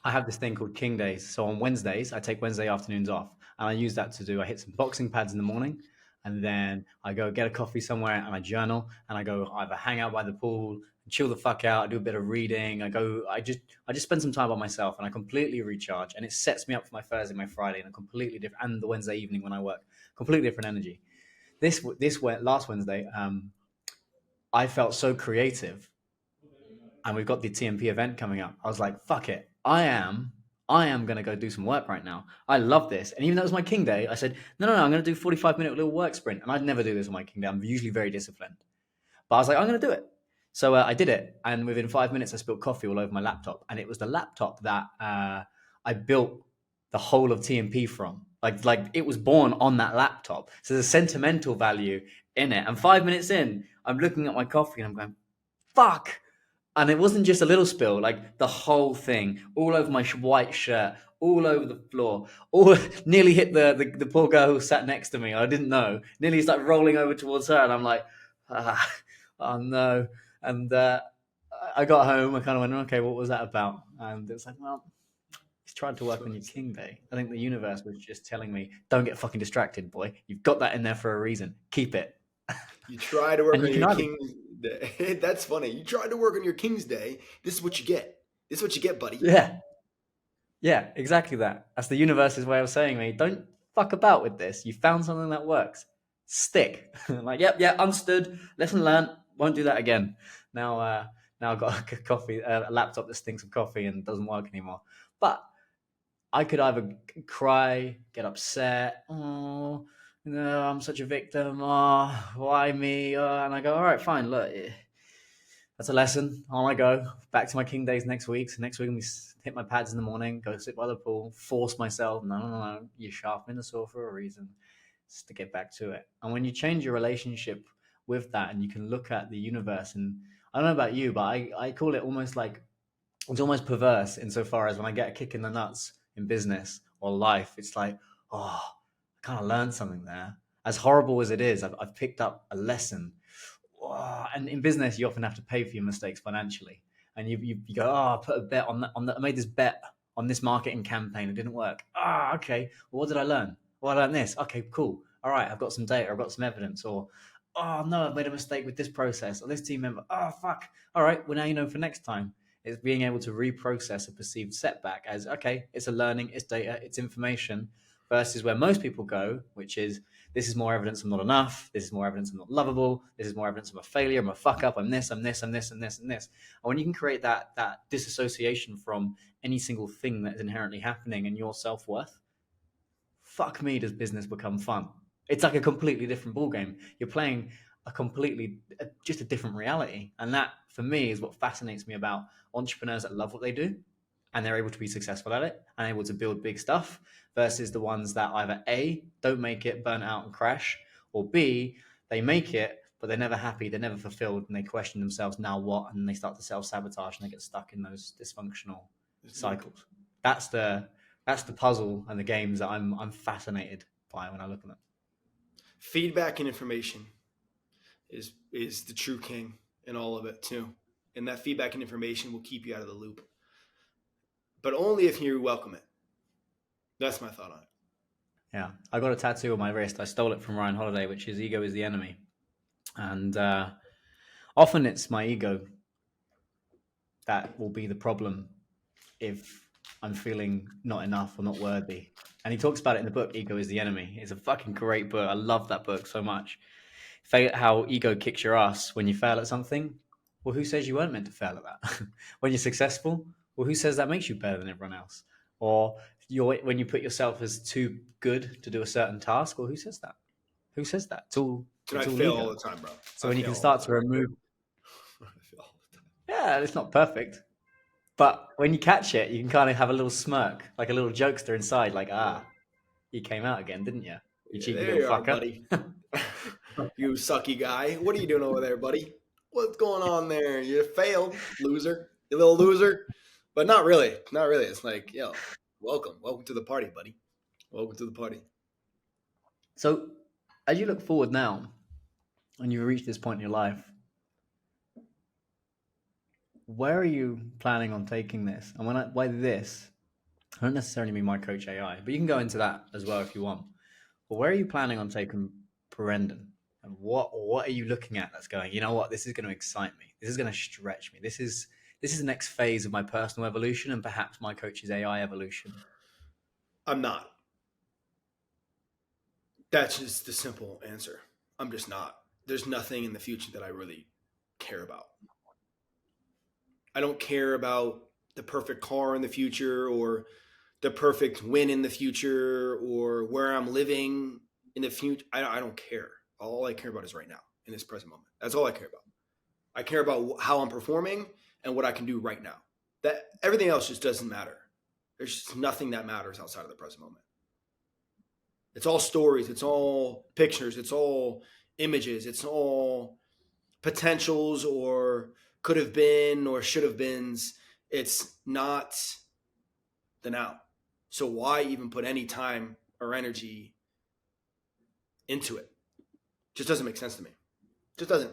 I have this thing called King Days. So on Wednesdays, I take Wednesday afternoons off, and I use that to I hit some boxing pads in the morning, and then I go get a coffee somewhere, and I journal, and I go either hang out by the pool, chill the fuck out, I do a bit of reading. I just spend some time by myself, and I completely recharge, and it sets me up for my Thursday, my Friday, and a completely different, and the Wednesday evening when I work, completely different energy. This last Wednesday, I felt so creative, and we've got the TMP event coming up. I was like, fuck it. I am going to go do some work right now. I love this. And even though it was my King Day, I said, no, I'm going to do 45-minute little work sprint. And I'd never do this on my King Day. I'm usually very disciplined. But I was like, I'm going to do it. So I did it. And within 5 minutes, I spilled coffee all over my laptop. And it was the laptop that I built the whole of TMP from. Like it was born on that laptop. So there's a sentimental value in it. And 5 minutes in, I'm looking at my coffee and I'm going, fuck. And it wasn't just a little spill, like the whole thing, all over my white shirt, all over the floor, all nearly hit the poor girl who sat next to me. I didn't know. Nearly started rolling over towards her, and I'm like, oh no. And I got home. I kind of went, okay, what was that about? And it was like, well, he's trying to work on your King Day. I think the universe was just telling me, don't get fucking distracted, boy. You've got that in there for a reason. Keep it. You try to work And on you your can King's Day. That's funny. You tried to work on your King's Day. This is what you get. This is what you get, buddy. Yeah, exactly that. That's the universe's way of saying me, don't fuck about with this. You found something that works. Stick. Like, yep, understood. Lesson learned. Won't do that again. Now I've got a laptop that stinks of coffee and doesn't work anymore. But I could either cry, get upset, oh, no, I'm such a victim, oh, why me? And I go, all right, fine, look, that's a lesson. On I go. Back to my King Days next week. So next week, I'm hit my pads in the morning, go sit by the pool, force myself. No. You're sharpening the saw for a reason. Just to get back to it. And when you change your relationship with that and you can look at the universe, and I don't know about you, but I call it almost like, it's almost perverse insofar as when I get a kick in the nuts in business or life, it's like, oh, I kind of learned something there. As horrible as it is, I've picked up a lesson. And in business, you often have to pay for your mistakes financially. And you go, oh, I put a bet on that. I made this bet on this marketing campaign. It didn't work. Okay. Well, what did I learn? Well, I learned this. Okay, cool. All right, I've got some data. I've got some evidence. Or, oh no, I've made a mistake with this process or this team member. Oh fuck. All right. Well, now you know for next time. It's being able to reprocess a perceived setback as, okay, it's a learning, it's data, it's information, versus where most people go, which is, this is more evidence I'm not enough. This is more evidence I'm not lovable. This is more evidence I'm a failure. I'm a fuck up. I'm this, I'm this, I'm this, and this, and this. And when you can create that disassociation from any single thing that is inherently happening in your self-worth, fuck me, does business become fun. It's like a completely different ballgame. You're playing just a different reality. And that, for me, is what fascinates me about entrepreneurs that love what they do and they're able to be successful at it and able to build big stuff versus the ones that either A, don't make it, burn out and crash, or B, they make it, but they're never happy, they're never fulfilled, and they question themselves, now what? And they start to self-sabotage and they get stuck in those dysfunctional cycles. That's the puzzle and the games that I'm fascinated by when I look at them. Feedback and information is the true king in all of it too. And that feedback and information will keep you out of the loop. But only if you welcome it. That's my thought on it. Yeah. I got a tattoo on my wrist. I stole it from Ryan Holiday, which is ego is the enemy. And often it's my ego that will be the problem if I'm feeling not enough or not worthy. And he talks about it in the book, Ego is the Enemy. It's a fucking great book. I love that book so much. How ego kicks your ass when you fail at something. Well, who says you weren't meant to fail at that? When you're successful, well, who says that makes you better than everyone else? Or when you put yourself as too good to do a certain task, well, who says that? Who says that? It's all fail ego. all the time, bro. So when you can start to remove, yeah, it's not perfect. But when you catch it, you can kind of have a little smirk, like a little jokester inside, like, you came out again, didn't you? You cheeky little fucker. Buddy. You sucky guy. What are you doing over there, buddy? What's going on there? You failed, loser. You little loser. But not really. Not really. It's like, yo, welcome. Welcome to the party, buddy. Welcome to the party. So as you look forward now, and you've reached this point in your life, where are you planning on taking this? And by this, I don't necessarily mean MyCoach AI, but you can go into that as well if you want. But where are you planning on taking Brendan? And what are you looking at that's going, you know what, this is going to excite me. This is going to stretch me. This is the next phase of my personal evolution and perhaps MyCoach's AI evolution. I'm not. That's just the simple answer. I'm just not. There's nothing in the future that I really care about. I don't care about the perfect car in the future or the perfect win in the future or where I'm living in the future. I don't care. All I care about is right now in this present moment. That's all I care about. I care about how I'm performing and what I can do right now. That everything else just doesn't matter. There's just nothing that matters outside of the present moment. It's all stories. It's all pictures. It's all images. It's all potentials or could have been or should have beens. It's not the now. So why even put any time or energy into it? Just doesn't make sense to me. Just doesn't.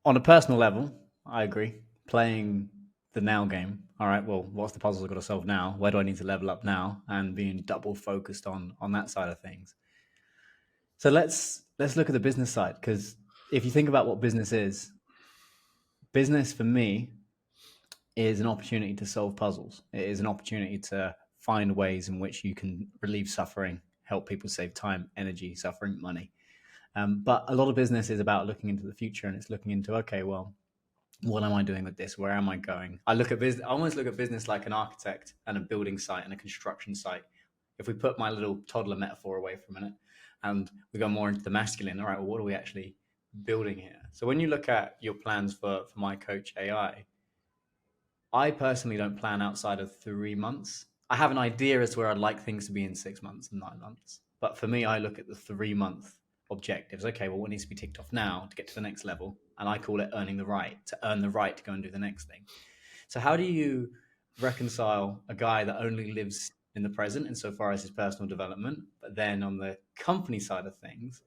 On a personal level, I agree. Playing the now game. All right, well, what's the puzzles I've got to solve now? Where do I need to level up now? And being double focused on that side of things. So let's look at the business side, because if you think about what business is, business for me is an opportunity to solve puzzles. It is an opportunity to find ways in which you can relieve suffering, help people save time, energy, suffering, money. But a lot of business is about looking into the future, and it's looking into, okay, well, what am I doing with this? Where am I going? I almost look at business like an architect and a building site and a construction site. If we put my little toddler metaphor away for a minute and we go more into the masculine, all right, well, what are we actually building here? So when you look at your plans for MyCoach AI, I personally don't plan outside of 3 months. I have an idea as to where I'd like things to be in 6 months and 9 months. But for me, I look at the 3-month objectives. Okay, well, what needs to be ticked off now to get to the next level? And I call it earn the right to go and do the next thing. So how do you reconcile a guy that only lives in the present insofar as his personal development, but then on the company side of things,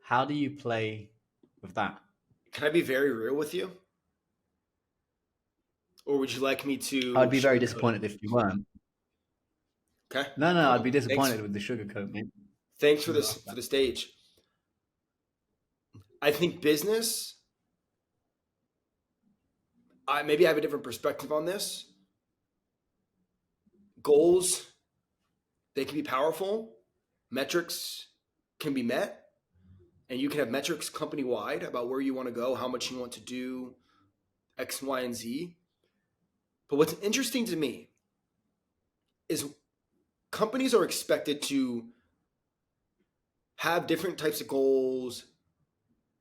how do you play with that? Can I be very real with you? Or would you like me to? I'd be very disappointed if you weren't. Okay. No, I'd be disappointed with the sugarcoat, mate. Thanks for this for the stage. I think business maybe I have a different perspective on this. Goals, they can be powerful. Metrics can be met, and you can have metrics company wide about where you want to go, how much you want to do, X, Y, and Z. But what's interesting to me is companies are expected to have different types of goals,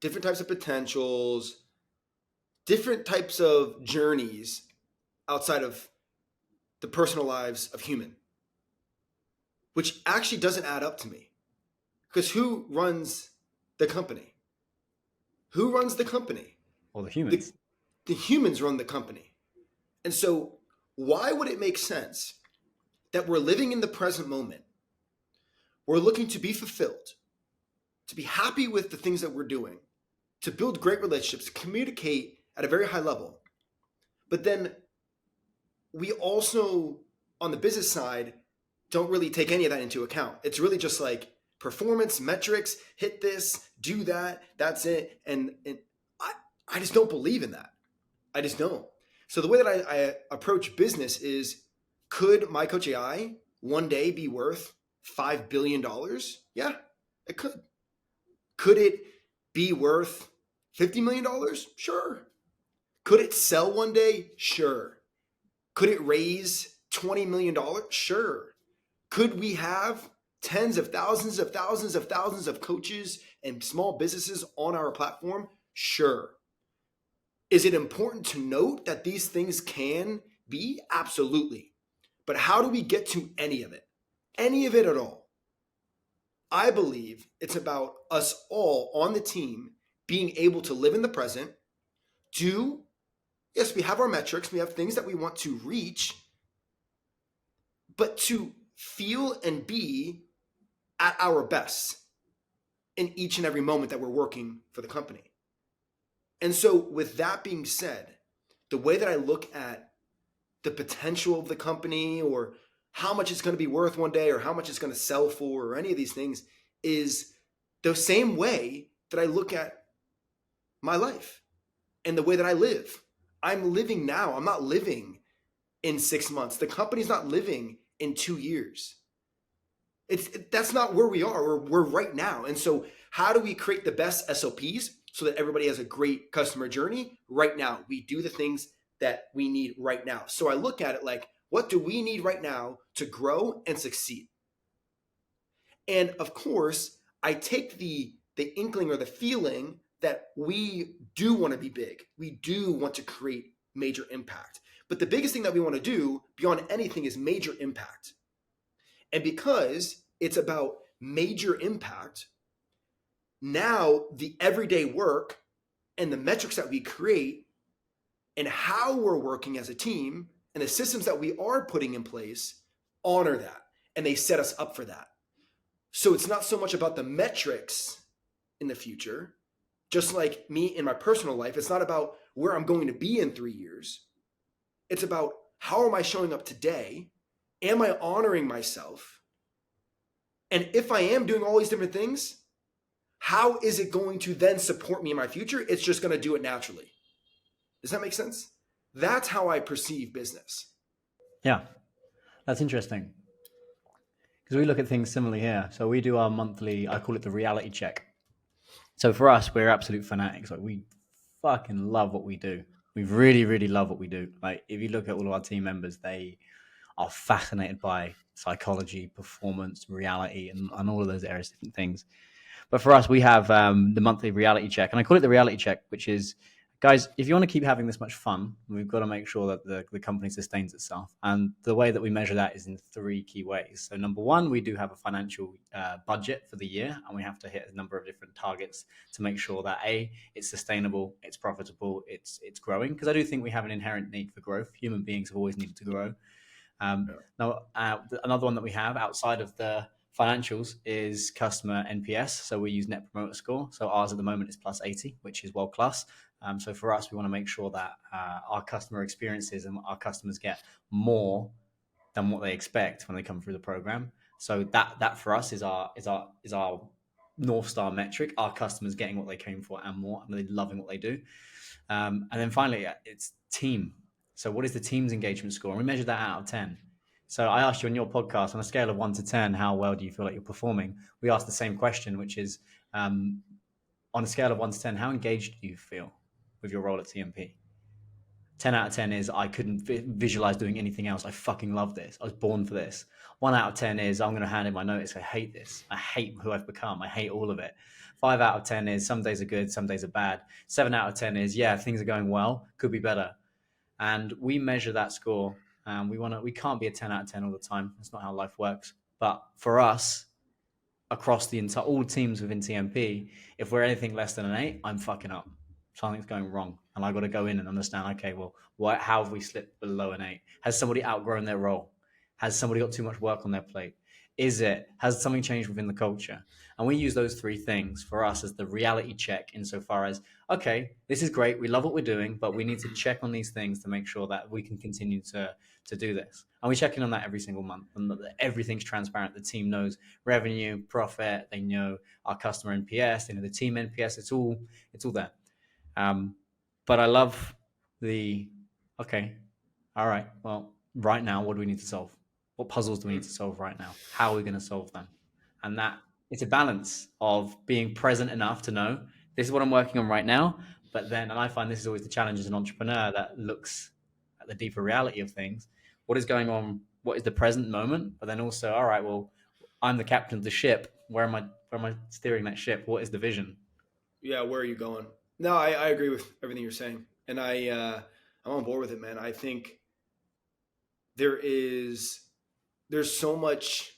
different types of potentials, different types of journeys outside of the personal lives of human, which actually doesn't add up to me. Because who runs the company? Who runs the company? Or the The, humans. the humans run the company. And so, why would it make sense that we're living in the present moment? We're looking to be fulfilled, to be happy with the things that we're doing, to build great relationships, communicate at a very high level. But then we also, on the business side, don't really take any of that into account. It's really just like performance, metrics, hit this, do that, that's it. And I just don't believe in that. I just don't. So the way that I approach business is, could MyCoach AI one day be worth $5 billion? Yeah, it could. Could it be worth $50 million? Sure. Could it sell one day? Sure. Could it raise $20 million? Sure. Could we have tens of thousands of thousands of thousands of coaches and small businesses on our platform? Sure. Is it important to note that these things can be? Absolutely. But how do we get to any of it? Any of it at all? I believe it's about us all on the team being able to live in the present, yes, we have our metrics, we have things that we want to reach, but to feel and be at our best in each and every moment that we're working for the company. And so, with that being said, the way that I look at the potential of the company, or how much it's going to be worth one day, or how much it's going to sell for, or any of these things, is the same way that I look at my life and the way that I live. I'm living now. I'm not living in 6 months. The company's not living in 2 years. That's not where we are. We're right now. And so, how do we create the best SOPs so that everybody has a great customer journey right now? We do the things that we need right now. So I look at it like, what do we need right now to grow and succeed? And of course, I take the inkling or the feeling that we do want to be big. We do want to create major impact. But the biggest thing that we want to do beyond anything is major impact. And because it's about major impact, now the everyday work and the metrics that we create and how we're working as a team and the systems that we are putting in place honor that, and they set us up for that. So it's not so much about the metrics in the future, just like me in my personal life. It's not about where I'm going to be in 3 years. It's about, how am I showing up today? Am I honoring myself? And if I am doing all these different things, how is it going to then support me in my future? It's just going to do it naturally. Does that make sense? That's how I perceive business. Yeah, that's interesting. Because we look at things similarly here. So we do our monthly, I call it the reality check. So for us, we're absolute fanatics. Like, we fucking love what we do. We really, really love what we do. Like, if you look at all of our team members, they are fascinated by psychology, performance, reality, and all of those areas, different things. But for us, we have the monthly reality check, and I call it the reality check, which is, guys, if you want to keep having this much fun, we've got to make sure that the company sustains itself. And the way that we measure that is in 3 key ways. So number one, we do have a financial budget for the year, and we have to hit a number of different targets to make sure that it's sustainable, it's profitable, it's growing. Because I do think we have an inherent need for growth. Human beings have always needed to grow. Now, another one that we have outside of the financials is customer NPS. So we use Net Promoter Score. So ours at the moment is plus 80, which is world class. So for us, we want to make sure that our customer experiences and our customers get more than what they expect when they come through the program. So that for us is our North Star metric: are customers getting what they came for and more? And are they loving what they do? And then finally, it's team. So what is the team's engagement score? And we measure that out of 10. So I asked you on your podcast, on a scale of 1 to 10, how well do you feel like you're performing? We asked the same question, which is, um, on a scale of 1 to 10, how engaged do you feel with your role at TMP? 10 out of 10 is I couldn't visualize doing anything else. I fucking love this. I was born for this. 1 out of 10 is I'm going to hand in my notice. I hate this. I hate who I've become. I hate all of it. 5 out of 10 is some days are good, some days are bad. 7 out of 10 is, yeah, things are going well, could be better. And we measure that score. We can't be a 10 out of 10 all the time. That's not how life works. But for us, across the entire all teams within TMP, if we're anything less than an 8, I'm fucking up. Something's going wrong, and I got to go in and understand. Okay, well, how have we slipped below an 8? Has somebody outgrown their role? Has somebody got too much work on their plate? Has something changed within the culture? And we use those 3 things for us as the reality check, insofar as, okay, this is great, we love what we're doing, but we need to check on these things to make sure that we can continue to do this. And we check in on that every single month, and everything's transparent. The team knows revenue, profit, they know our customer NPS, they know the team NPS. It's all there. But I love okay, all right, well, right now, what do we need to solve? What puzzles do we need to solve right now? How are we going to solve them? And that it's a balance of being present enough to know this is what I'm working on right now. But then, and I find this is always the challenge as an entrepreneur that looks at the deeper reality of things. What is going on? What is the present moment? But then also, all right, well, I'm the captain of the ship. Where am I steering that ship? What is the vision? Yeah, where are you going? No, I agree with everything you're saying, and I'm on board with it, man. I think there's so much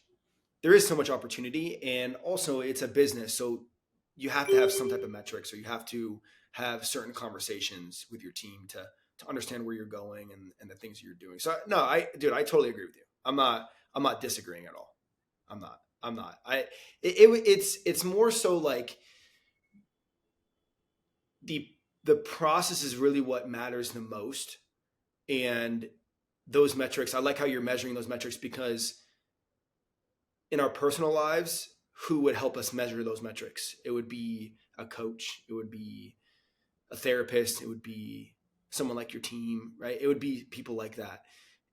there is so much opportunity, and also it's a business, so you have to have some type of metrics, or you have to have certain conversations with your team to understand where you're going and the things you're doing. So no, I totally agree with you. I'm not disagreeing at all. I'm not. It's more so like the the process is really what matters the most, and those metrics. I like how you're measuring those metrics, because in our personal lives, who would help us measure those metrics? It would be a coach. It would be a therapist. It would be someone like your team, right? It would be people like that.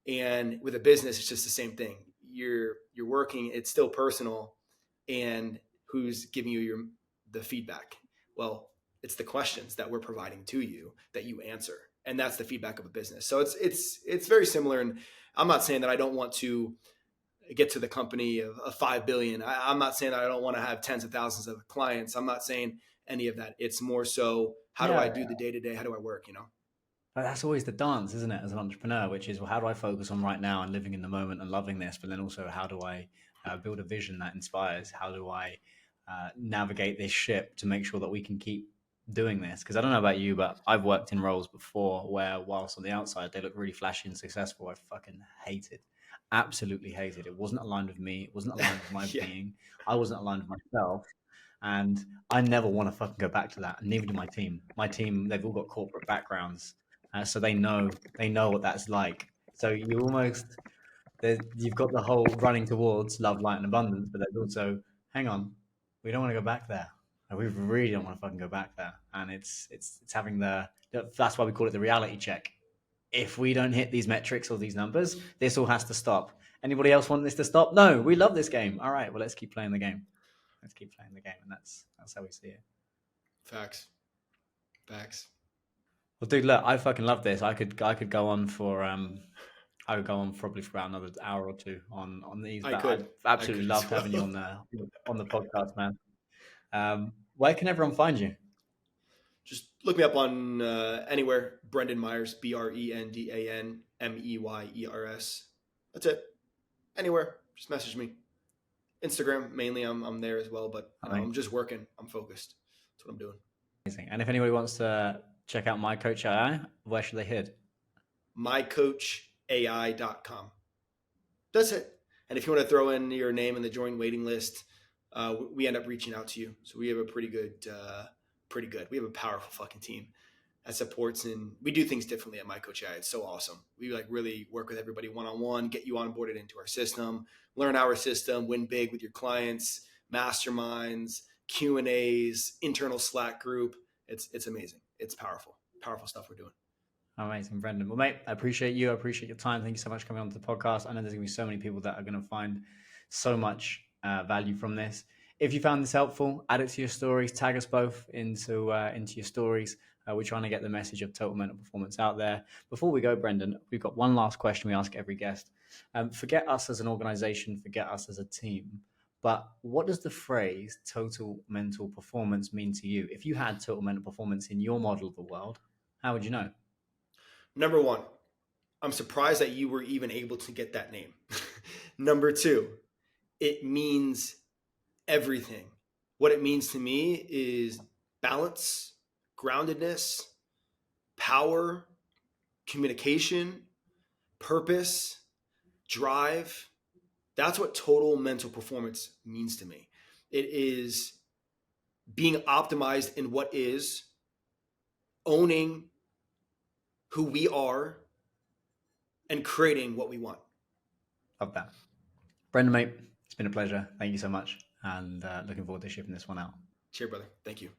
And with a business, it's just the same thing. You're working. It's still personal, and who's giving you the feedback? Well, it's the questions that we're providing to you that you answer, and that's the feedback of a business. So it's very similar. And I'm not saying that I don't want to get to the company of 5 billion. I'm not saying that I don't want to have tens of thousands of clients. I'm not saying any of that. It's more so, how do I Yeah, do the day to day? How do I work? but that's always the dance, isn't it, as an entrepreneur, which is, well, how do I focus on right now and living in the moment and loving this? But then also, how do I build a vision that inspires? How do I navigate this ship to make sure that we can keep doing this? Because I don't know about you, but I've worked in roles before where, whilst on the outside they look really flashy and successful, I fucking hated, absolutely hated. It wasn't aligned with me. It wasn't aligned with my Yeah. being. I wasn't aligned with myself. And I never want to fucking go back to that. And neither do my team. My team, they've all got corporate backgrounds, so they know what that's like. So you've got the whole running towards love, light, and abundance, but there's also, hang on, we don't want to go back there. We really don't want to fucking go back there. And it's having that's why we call it the reality check. If we don't hit these metrics or these numbers, this all has to stop. Anybody else want this to stop? No, we love this game. All right, well, let's keep playing the game. Let's keep playing the game, and that's how we see it. Facts. Facts. Well, dude, look, I fucking love this. I could go on for I would go on probably for about another hour or two on these, I but I've could. I absolutely could as loved well. having you on the podcast, man. Where can everyone find you? Just look me up on anywhere. Brendan Meyers, BrendanMeyers. That's it. Anywhere. Just message me. Instagram mainly. I'm there as well, but I'm just working. I'm focused. That's what I'm doing. Amazing. And if anybody wants to check out MyCoach AI, where should they head? MyCoachAI.com. That's it. And if you want to throw in your name in the joint waiting list, we end up reaching out to you. So we have a pretty good. We have a powerful fucking team that supports, and we do things differently at MyCoach AI. It's so awesome. We like really work with everybody one-on-one, get you onboarded into our system, learn our system, win big with your clients, masterminds, Q&As, internal Slack group. It's amazing. It's powerful stuff we're doing. Amazing, Brendan. Well, mate, I appreciate you. I appreciate your time. Thank you so much for coming on to the podcast. I know there's going to be so many people that are going to find so much value from this. If you found this helpful, add it to your stories. Tag us both into your stories. We're trying to get the message of total mental performance out there. Before we go, Brendan, we've got one last question we ask every guest. Forget us as an organization, forget us as a team. But what does the phrase total mental performance mean to you? If you had total mental performance in your model of the world, how would you know? Number one, I'm surprised that you were even able to get that name. Number two, it means everything. What it means to me is balance, groundedness, power, communication, purpose, drive. That's what total mental performance means to me. It is being optimized in what is, owning who we are, and creating what we want. Love that. Brendan, mate, it's been a pleasure. Thank you so much. And looking forward to shipping this one out. Cheers, brother. Thank you.